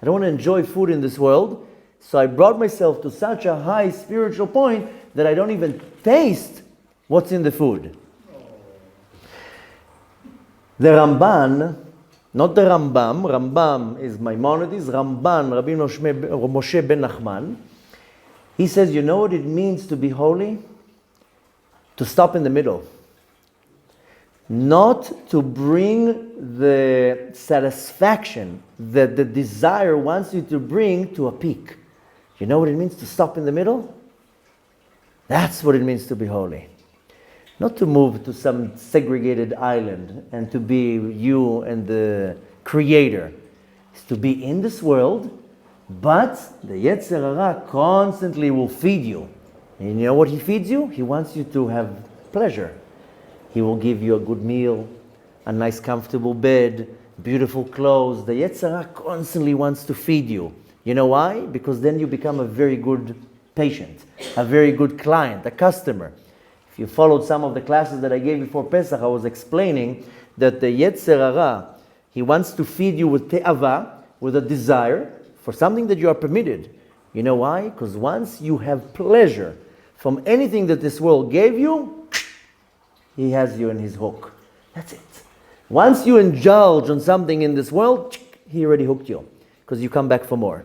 I don't want to enjoy food in this world. So I brought myself to such a high spiritual point that I don't even taste what's in the food. The Ramban, not the Rambam, Rambam is Maimonides, Ramban, Rabbi Moshe ben Nachman, he says, you know what it means to be holy? To stop in the middle. Not to bring the satisfaction that the desire wants you to bring to a peak. You know what it means to stop in the middle? That's what it means to be holy. Not to move to some segregated island and to be you and the Creator. It's to be in this world, but the Yetzer Hara constantly will feed you. And you know what he feeds you? He wants you to have pleasure. He will give you a good meal, a nice comfortable bed, beautiful clothes. The Yetzer Hara constantly wants to feed you. You know why? Because then you become a very good patient, a very good client, a customer. If you followed some of the classes that I gave before Pesach, I was explaining that the Yetzer Hara, he wants to feed you with te'ava, with a desire for something that you are permitted. You know why? Because once you have pleasure from anything that this world gave you, he has you in his hook. That's it. Once you indulge on something in this world, he already hooked you, because you come back for more.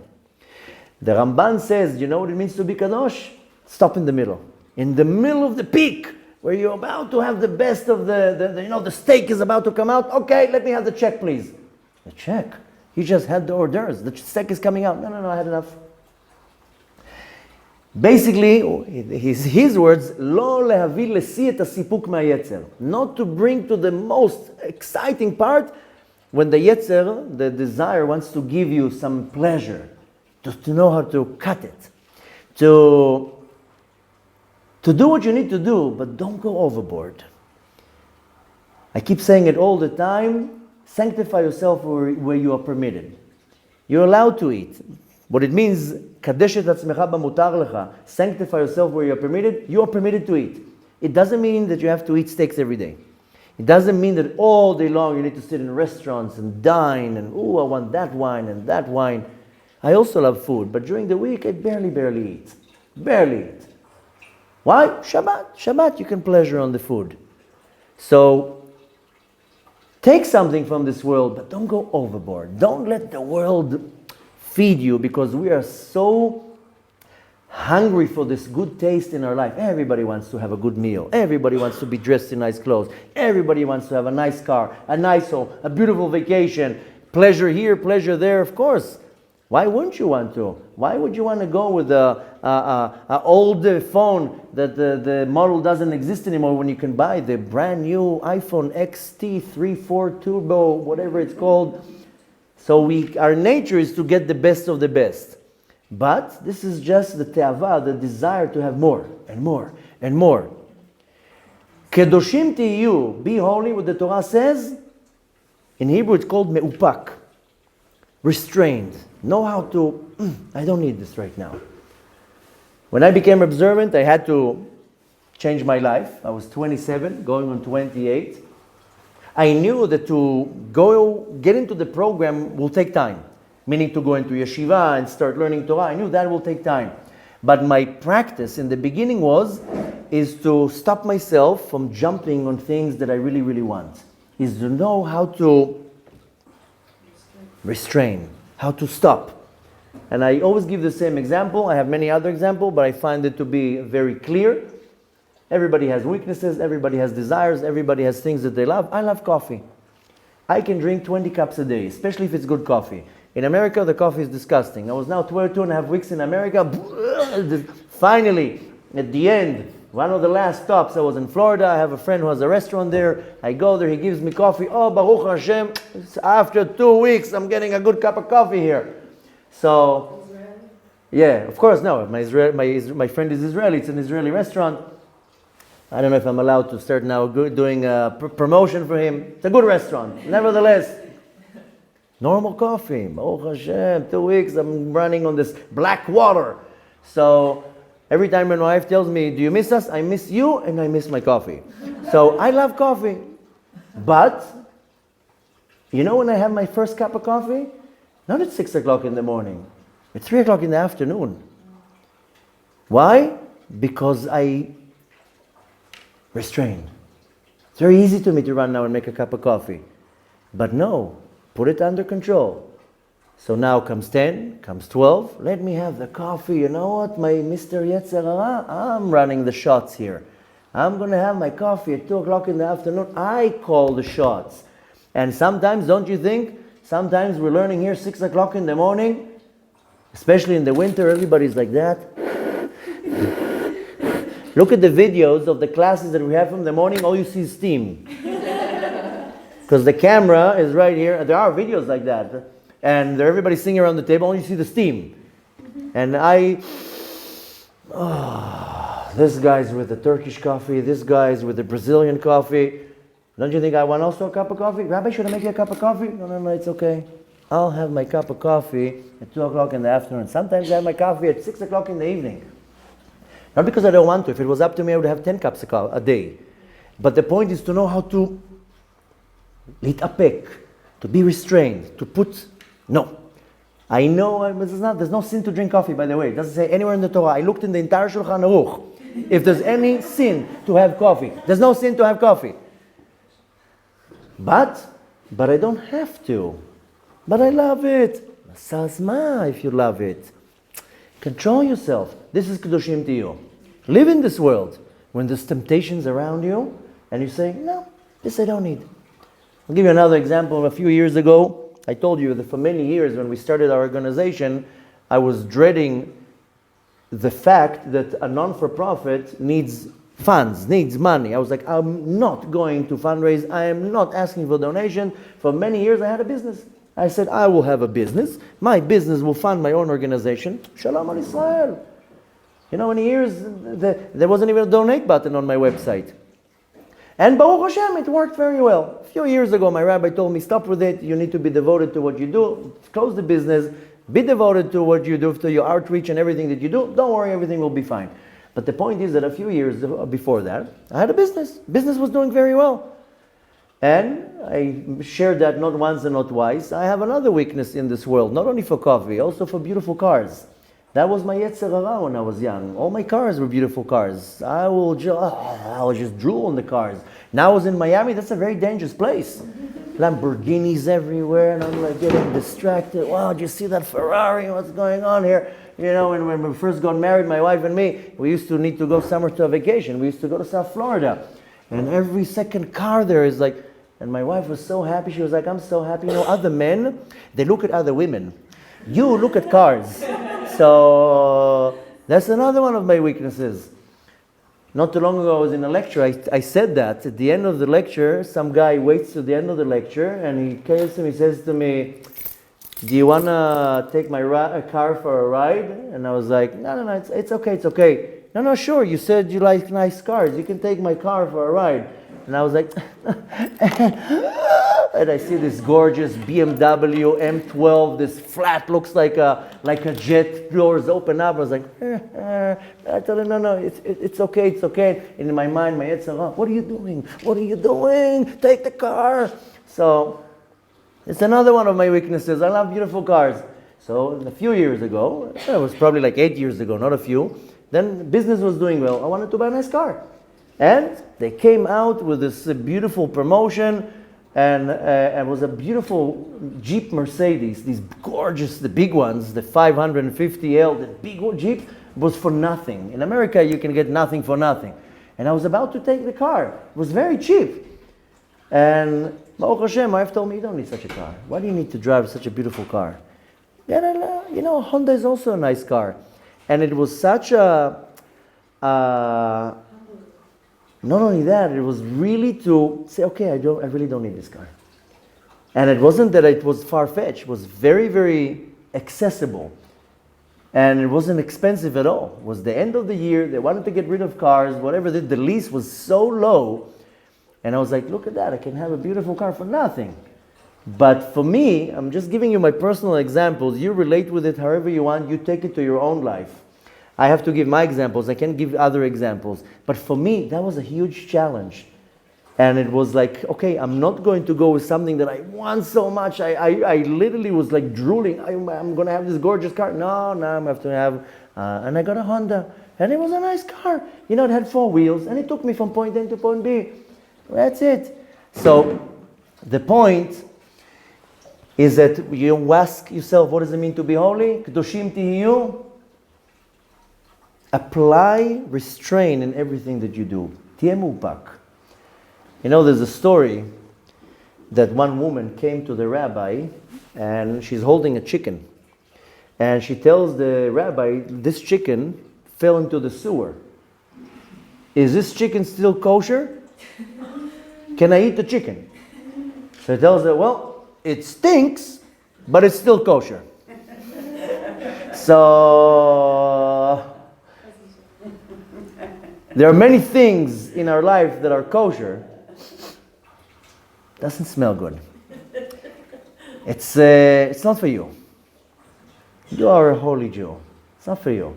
The Ramban says, you know what it means to be Kadosh? Stop in the middle. In the middle of the peak, where you're about to have the best of the steak is about to come out. Okay, let me have the check, please. The check? You just had the hors d'oeuvres. The steak is coming out. No, I had enough. Basically, his words, lo lehavi lesi et hasipuk ma'yetzer. Not to bring to the most exciting part when the yetzer, the desire, wants to give you some pleasure. To know how to cut it. To do what you need to do, but don't go overboard. I keep saying it all the time. Sanctify yourself where you are permitted. You're allowed to eat. What it means, kadesh et atzmecha b'mutar lecha. Sanctify yourself where you are permitted. You are permitted to eat. It doesn't mean that you have to eat steaks every day. It doesn't mean that all day long you need to sit in restaurants and dine and, I want that wine and that wine. I also love food, but during the week I barely eat. Barely eat. Why? Shabbat, you can pleasure on the food. So, take something from this world, but don't go overboard. Don't let the world feed you, because we are so hungry for this good taste in our life. Everybody wants to have a good meal. Everybody wants to be dressed in nice clothes. Everybody wants to have a nice car, a nice home, a beautiful vacation. Pleasure here, pleasure there, of course. Why wouldn't you want to? Why would you want to go with an old phone that the model doesn't exist anymore when you can buy the brand new iPhone XT34 Turbo, whatever it's called? So our nature is to get the best of the best. But this is just the te'ava, the desire to have more and more and more. Kedoshim tiyu, be holy, what the Torah says. In Hebrew it's called me'upak. Restrained. Know how to, I don't need this right now. When I became observant, I had to change my life. I was 27, going on 28. I knew that to get into the program will take time. meaning to go into yeshiva and start learning Torah. I knew that will take time. But my practice in the beginning is to stop myself from jumping on things that I really, really want. Is to know how to restrain, how to stop. And I always give the same example. I have many other examples, but I find it to be very clear. Everybody has weaknesses, everybody has desires, everybody has things that they love. I love coffee. I can drink 20 cups a day, especially if it's good coffee. In America, the coffee is disgusting. I was now 2.5 weeks in America. Finally, at the end, one of the last stops, I was in Florida. I have a friend who has a restaurant there. I go there, he gives me coffee. Oh, Baruch Hashem, after 2 weeks, I'm getting a good cup of coffee here. So, yeah, of course, no. My friend is Israeli. It's an Israeli restaurant. I don't know if I'm allowed to start now doing a promotion for him. It's a good restaurant. Nevertheless, normal coffee. Baruch Hashem, 2 weeks, I'm running on this black water. So every time my wife tells me, do you miss us? I miss you and I miss my coffee. So I love coffee. But, you know when I have my first cup of coffee? Not at 6 o'clock in the morning. It's 3 o'clock in the afternoon. Why? Because I restrain. It's very easy to me to run now and make a cup of coffee. But no, put it under control. So now comes 10, comes 12. Let me have the coffee. You know what, my Mr. Yetzer Hara? I'm running the shots here. I'm going to have my coffee at 2 o'clock in the afternoon. I call the shots. And sometimes, don't you think, sometimes we're learning here 6 o'clock in the morning, especially in the winter, everybody's like that. Look at the videos of the classes that we have from the morning, all you see is steam. Because the camera is right here. There are videos like that. And everybody's sitting around the table, all you see the steam. And this guy's with the Turkish coffee, this guy's with the Brazilian coffee. Don't you think I want also a cup of coffee? Rabbi, should I make you a cup of coffee? No, it's okay. I'll have my cup of coffee at 2 o'clock in the afternoon. Sometimes I have my coffee at 6 o'clock in the evening. Not because I don't want to. If it was up to me, I would have 10 cups a day. But the point is to know how to להתאפק, to be restrained, to put, no. I know there's no sin to drink coffee, by the way. It doesn't say anywhere in the Torah. I looked in the entire Shulchan Aruch. If there's any sin to have coffee, there's no sin to have coffee. But I don't have to. But I love it. Sazma, if you love it. Control yourself. This is Kedoshim to you. Live in this world when there's temptations around you and you say, no, this I don't need. I'll give you another example. A few years ago, I told you that for many years when we started our organization, I was dreading the fact that a non-for-profit needs funds, needs money. I was like, I'm not going to fundraise. I am not asking for donation. For many years, I had a business. I said, I will have a business. My business will fund my own organization. Shalom al Israel. You know, many years, there wasn't even a donate button on my website. And Baruch Hashem, it worked very well. A few years ago, my rabbi told me, stop with it. You need to be devoted to what you do. Close the business. Be devoted to what you do, to your outreach and everything that you do. Don't worry, everything will be fine. But the point is that a few years before that, I had a business. Business was doing very well. And I shared that not once and not twice. I have another weakness in this world, not only for coffee, also for beautiful cars. That was my Yetzer Hara when I was young. All my cars were beautiful cars. I will just drool on the cars. Now I was in Miami, that's a very dangerous place. Lamborghinis everywhere, and I'm like getting distracted. Wow, do you see that Ferrari? What's going on here? You know, and when we first got married, my wife and me, we used to need to go somewhere to a vacation. We used to go to South Florida. And every second car there is like, and my wife was so happy. She was like, I'm so happy. You know, other men, they look at other women. You look at cars. So that's another one of my weaknesses. Not too long ago, I was in a lecture. I said that. At the end of the lecture, some guy waits to the end of the lecture, and he comes to me, he says to me, do you want to take my car for a ride? And I was like, no, it's okay. No, sure, you said you like nice cars. You can take my car for a ride. And I was like, and I see this gorgeous BMW M12, this flat, looks like a jet, doors open up. I was like, I told him, no, it's okay. And in my mind, my head said, what are you doing? Take the car. So it's another one of my weaknesses. I love beautiful cars. So a few years ago, it was probably like 8 years ago, not a few, then business was doing well. I wanted to buy a nice car. And they came out with this beautiful promotion, and it was a beautiful Jeep Mercedes, these gorgeous, the big ones, the 550L, the big Jeep was for nothing. In America, you can get nothing for nothing. And I was about to take the car. It was very cheap. And Baruch Hashem, my wife told me, you don't need such a car. Why do you need to drive such a beautiful car? Yeah, you know, Honda is also a nice car. And it was such a, not only that, it was really to say, okay, I really don't need this car. And it wasn't that it was far-fetched. It was very, very accessible. And it wasn't expensive at all. It was the end of the year. They wanted to get rid of cars, whatever. The lease was so low. And I was like, look at that. I can have a beautiful car for nothing. But for me, I'm just giving you my personal examples. You relate with it however you want. You take it to your own life. I have to give my examples. I can't give other examples. But for me, that was a huge challenge. And it was like, okay, I'm not going to go with something that I want so much. I literally was like drooling. I'm going to have this gorgeous car. No, I'm going to have to have... and I got a Honda. And it was a nice car. You know, it had 4 wheels. And it took me from point A to point B. That's it. So the point is that you ask yourself, what does it mean to be holy? Kedoshim tihiyu. Apply restraint in everything that you do. Tiyeh mupak. You know, there's a story that one woman came to the rabbi and she's holding a chicken. And she tells the rabbi, this chicken fell into the sewer. Is this chicken still kosher? Can I eat the chicken? So he tells her, well, it stinks, but it's still kosher. So there are many things in our life that are kosher. Doesn't smell good. It's not for you. You are a holy Jew. It's not for you.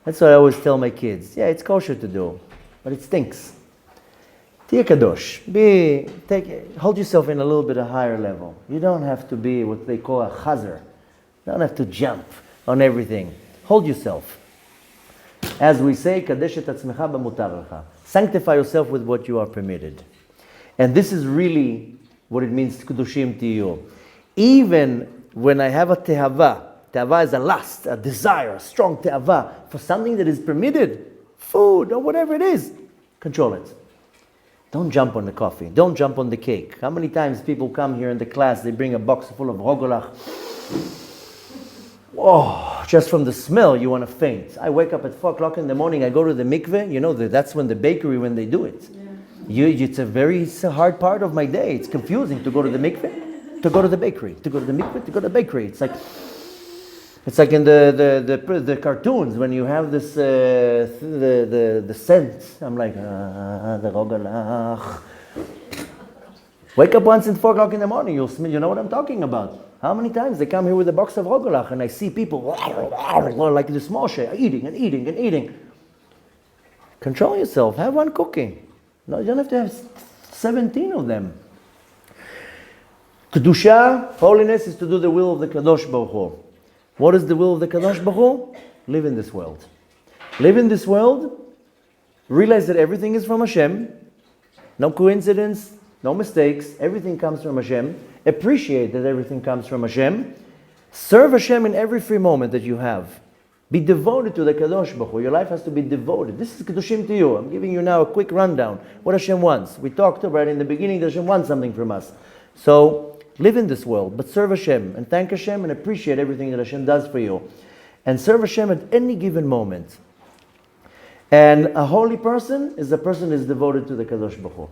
That's what I always tell my kids. Yeah, it's kosher to do, but it stinks. Tiyeh Kadosh. Hold yourself in a little bit of higher level. You don't have to be what they call a chazer. You don't have to jump on everything. Hold yourself. As we say, kadesh et atzmecha b'mutar lecha. Sanctify yourself with what you are permitted. And this is really what it means, Kedoshim tihiyu. Even when I have a tehava is a lust, a desire, a strong tehava, for something that is permitted, food or whatever it is, control it. Don't jump on the coffee. Don't jump on the cake. How many times people come here in the class, they bring a box full of rogolach. Oh, just from the smell, you want to faint. I wake up at 4 o'clock in the morning, I go to the mikveh, you know, that's when the bakery, when they do it. Yeah. It's a hard part of my day. It's confusing to go to the mikveh, to go to the bakery, to go to the mikveh, to go to the bakery. It's like in the cartoons when you have this the scent. I'm like the rogalach. Wake up once at 4 o'clock in the morning. You'll smell. You know what I'm talking about. How many times they come here with a box of rogalach and I see people like this Moshes eating and eating and eating. Control yourself. Have one cookie. No, you don't have to have 17 of them. Kedusha, holiness, is to do the will of the Kadosh Baruch Hu. What is the will of the Kadosh Baruch Hu? Live in this world. Live in this world. Realize that everything is from Hashem. No coincidence, no mistakes. Everything comes from Hashem. Appreciate that everything comes from Hashem. Serve Hashem in every free moment that you have. Be devoted to the Kadosh Baruch Hu. Your life has to be devoted. This is Kedoshim tihiyu. I'm giving you now a quick rundown. What Hashem wants. We talked about in the beginning that Hashem wants something from us. So, live in this world, but serve Hashem and thank Hashem and appreciate everything that Hashem does for you. And serve Hashem at any given moment. And a holy person is a person who is devoted to the Kadosh Baruch Hu.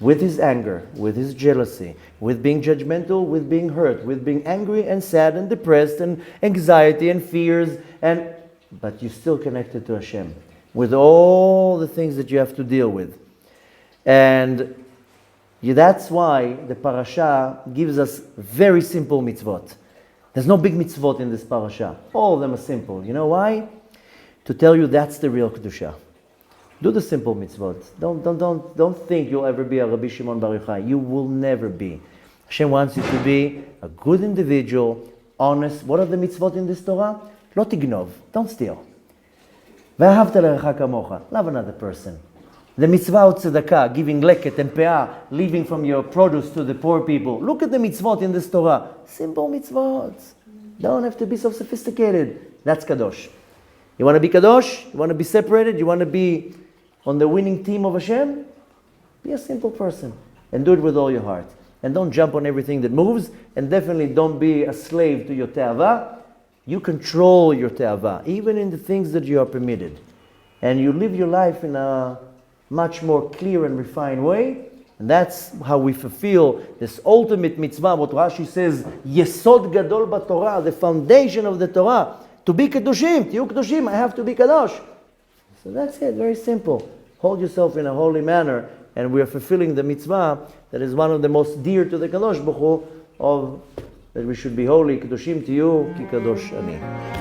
With his anger, with his jealousy, with being judgmental, with being hurt, with being angry and sad and depressed and anxiety and fears, but you're still connected to Hashem with all the things that you have to deal with. And that's why the Parasha gives us very simple mitzvot. There's no big mitzvot in this Parasha. All of them are simple. You know why? To tell you that's the real Kedusha. Do the simple mitzvot. Don't think you'll ever be a Rabbi Shimon Bar Yochai. You will never be. Hashem wants you to be a good individual, honest. What are the mitzvot in this Torah? Lo tignov, don't steal. Ve'ahavta l'recha kamocha, love another person. The mitzvah of tzedakah, giving leket and peah, leaving from your produce to the poor people. Look at the mitzvot in this Torah. Simple mitzvot. Don't have to be so sophisticated. That's Kadosh. You want to be Kadosh? You want to be separated? You want to be on the winning team of Hashem? Be a simple person and do it with all your heart. And don't jump on everything that moves, and definitely don't be a slave to your te'avah. You control your te'avah, even in the things that you are permitted. And you live your life in a much more clear and refined way. And that's how we fulfill this ultimate mitzvah, what Rashi says, Yesod Gadol b'Torah, the foundation of the Torah. To be Kedoshim, Tiyu Kedoshim, I have to be Kadosh. So that's it, very simple. Hold yourself in a holy manner, and we are fulfilling the mitzvah that is one of the most dear to the Kadosh Baruch Hu, of that we should be holy. Kedoshim Tiyu, Ki Kadosh Ani.